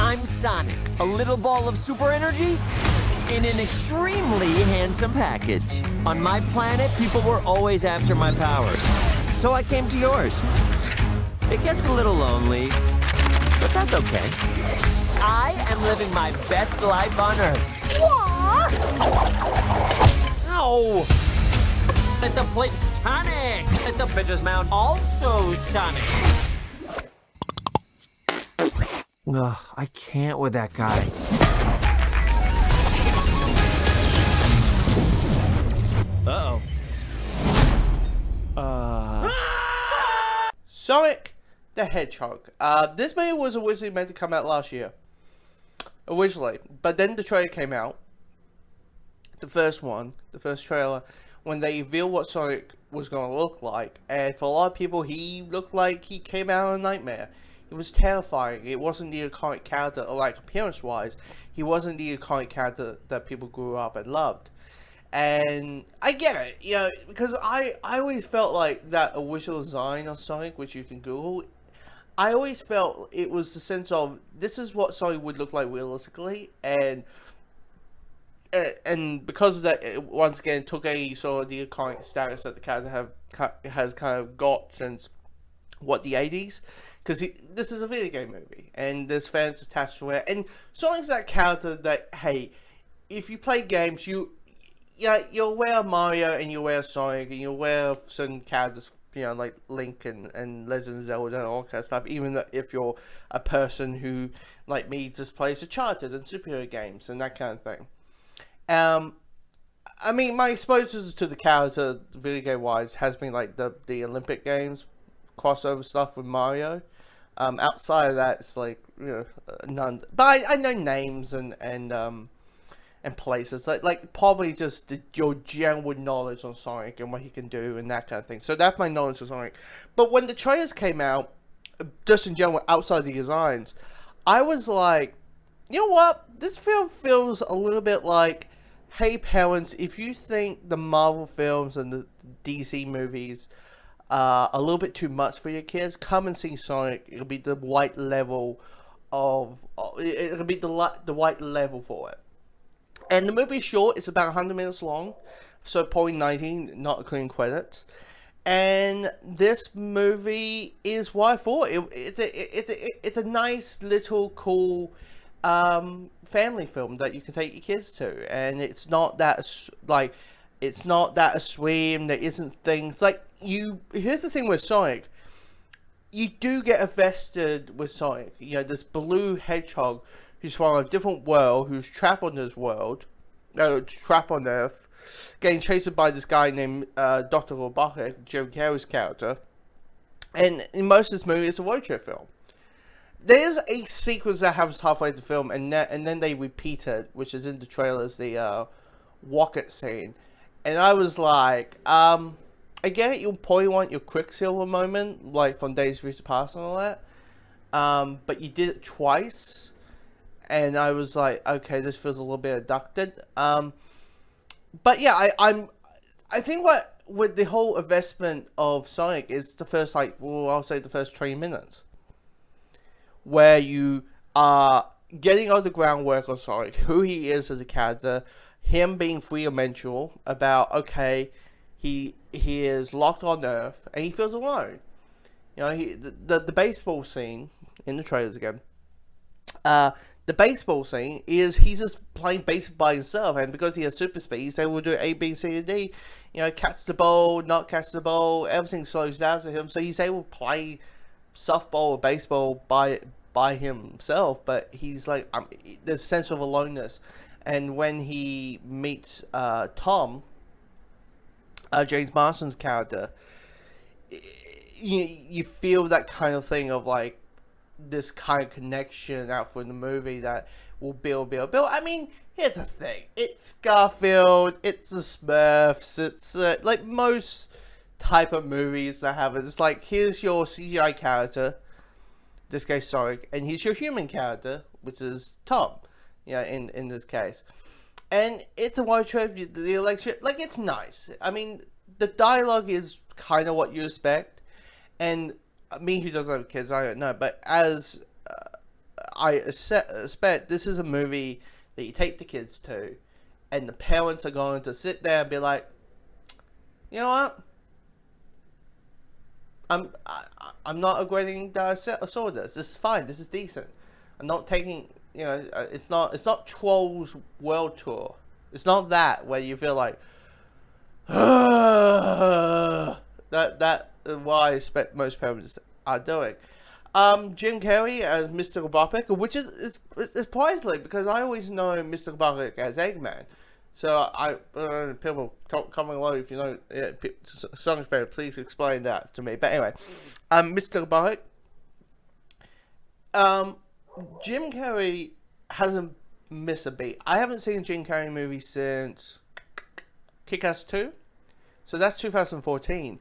I'm Sonic, a little ball of super energy in an extremely handsome package. On my planet, people were always after my powers, so I came to yours. It gets a little lonely, but that's okay. I am living my best life on Earth. What? Ow! Let the plate Sonic! Let the bitches mount also Sonic! Ugh, I can't with that guy. Uh-oh. Sonic the Hedgehog. This movie was originally meant to come out last year. Originally. But then the trailer came out. The first trailer, when they revealed what Sonic was going to look like. And for a lot of people, he looked like he came out of a nightmare. It was terrifying. It wasn't the iconic character, like appearance-wise. He wasn't the iconic character that people grew up and loved. And I get it, you know, because I always felt like that original design of Sonic, which you can Google, I always felt it was the sense of, this is what Sonic would look like realistically, and because of that, it once again took a sort of the iconic status that the character has kind of got since, what, the 80s? Because this is a video game movie, and there's fans attached to it, and Sonic's that character that, hey, if you play games, you're aware of Mario, and you're aware of Sonic, and you're aware of certain characters, you know, like Link and Legend of Zelda and all that kind of stuff, even if you're a person who, like me, just plays Uncharted and superhero games and that kind of thing. I mean, my exposure to the character, video game-wise, has been, like, the Olympic Games crossover stuff with Mario. Outside of that, it's like, you know, none. But I know names and places, like probably just your general knowledge on Sonic and what he can do and that kind of thing. So that's my knowledge of Sonic. But when the trailers came out, just in general, outside the designs, I was like, you know what? This film feels a little bit like, hey parents, if you think the Marvel films and the DC movies a little bit too much for your kids, come and see Sonic. It'll be the right level for it. And the movie's short. It's about 100 minutes long, so probably 90, not including credits. And this movie is what I thought. It's a nice little cool family film that you can take your kids to, and it's not that a swim. There isn't things like you. Here's the thing with Sonic. You do get invested with Sonic. You know, this blue hedgehog who's from a different world, who's trapped on this world, trapped on Earth, getting chased by this guy named Dr. Robotic, Jim Carrey's character. And in most of this movie, it's a road trip film. There's a sequence that happens halfway through the film, and then they repeat it, which is in the trailers, the rocket scene. And I was like, I get it, you'll probably want your Quicksilver moment, like from Days of Future Past and all that. But you did it twice. And I was like, okay, this feels a little bit abducted. But yeah, I think what with the whole investment of Sonic is the first, I'll say the first 20 minutes. Where you are getting all the groundwork on Sonic, who he is as a character, him being three-dimensional, about, okay, he is locked on Earth, and he feels alone. You know, the baseball scene, in the trailers again, the baseball scene is he's just playing baseball by himself, and because he has super speed, he's able to do A, B, C, and D. You know, catch the ball, not catch the ball, everything slows down to him, so he's able to play softball or baseball by himself, but he's like, there's a sense of aloneness. And when he meets Tom, James Marsden's character, you feel that kind of thing of like this kind of connection out for the movie that will build. I mean, here's the thing: it's Garfield, it's the Smurfs, it's like most type of movies that have it. It's like, here's your CGI character, this guy's Sonic, and here's your human character, which is Tom. Yeah, in this case. And it's a road trip, the election, like, it's nice. I mean, the dialogue is kind of what you expect. And me, who doesn't have kids, I don't know. But as I expect this is a movie that you take the kids to, and the parents are going to sit there and be like, you know what? I'm not regretting that I saw this. This is fine. This is decent. I'm not taking, you know, it's not Trolls World Tour. It's not that where you feel like, that what I expect most parents are doing. Jim Carrey as Mr. Robotnik, which is surprisingly, because I always know Mr. Robotnik as Eggman. So people coming along, if you know, Sonic fan, please explain that to me. But anyway, Mr. Robotnik, Jim Carrey hasn't missed a beat. I haven't seen a Jim Carrey movie since Kick-Ass 2, so that's 2014.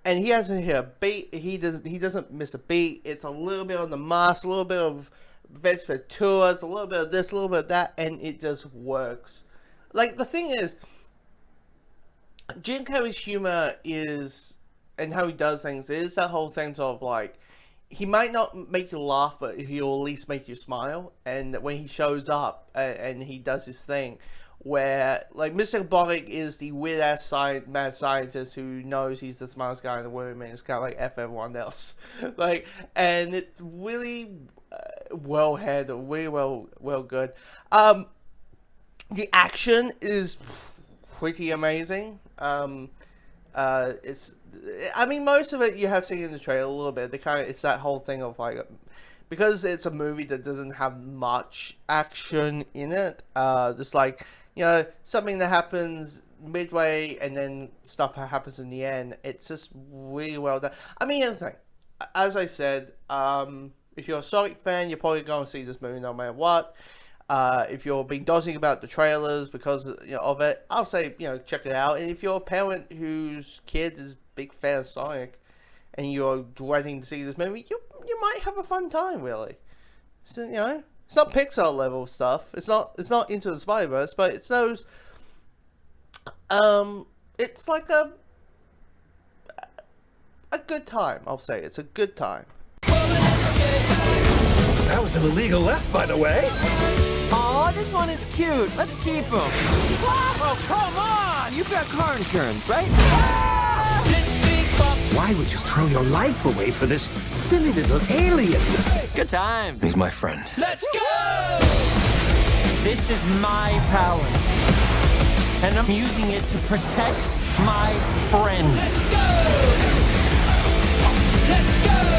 And he hasn't hit a beat. He doesn't miss a beat. It's a little bit on the mask, a little bit of Veg for Tours, a little bit of this, a little bit of that, and it just works. Like, the thing is, Jim Carrey's humor is, and how he does things, is that whole thing of, like, he might not make you laugh, but he'll at least make you smile. And when he shows up and he does his thing, where, like, Mr. Robotnik is the weird-ass mad scientist who knows he's the smartest guy in the room, and it's kind of like F everyone else. Like, and it's really well handled, really well good. The action is pretty amazing. It's, I mean, most of it you have seen in the trailer a little bit. It's that whole thing of, like, because it's a movie that doesn't have much action in it. Just like, you know, something that happens midway and then stuff that happens in the end. It's just really well done. I mean, here's the thing. As I said, if you're a Sonic fan, you're probably going to see this movie no matter what. If you've been dozing about the trailers because of it, I'll say, check it out. And if you're a parent whose kid is a big fan of Sonic and you're dreading to see this movie, you might have a fun time, really. So, it's not Pixar level stuff. It's not Into the Spider-Verse, but it's those. It's like a good time. I'll say it's a good time. That was an illegal left, by the way. Aw, this one is cute. Let's keep him. Oh, come on! You've got car insurance, right? Why would you throw your life away for this silly little alien? Good time. He's my friend. Let's go! This is my power. And I'm using it to protect my friends. Let's go! Let's go!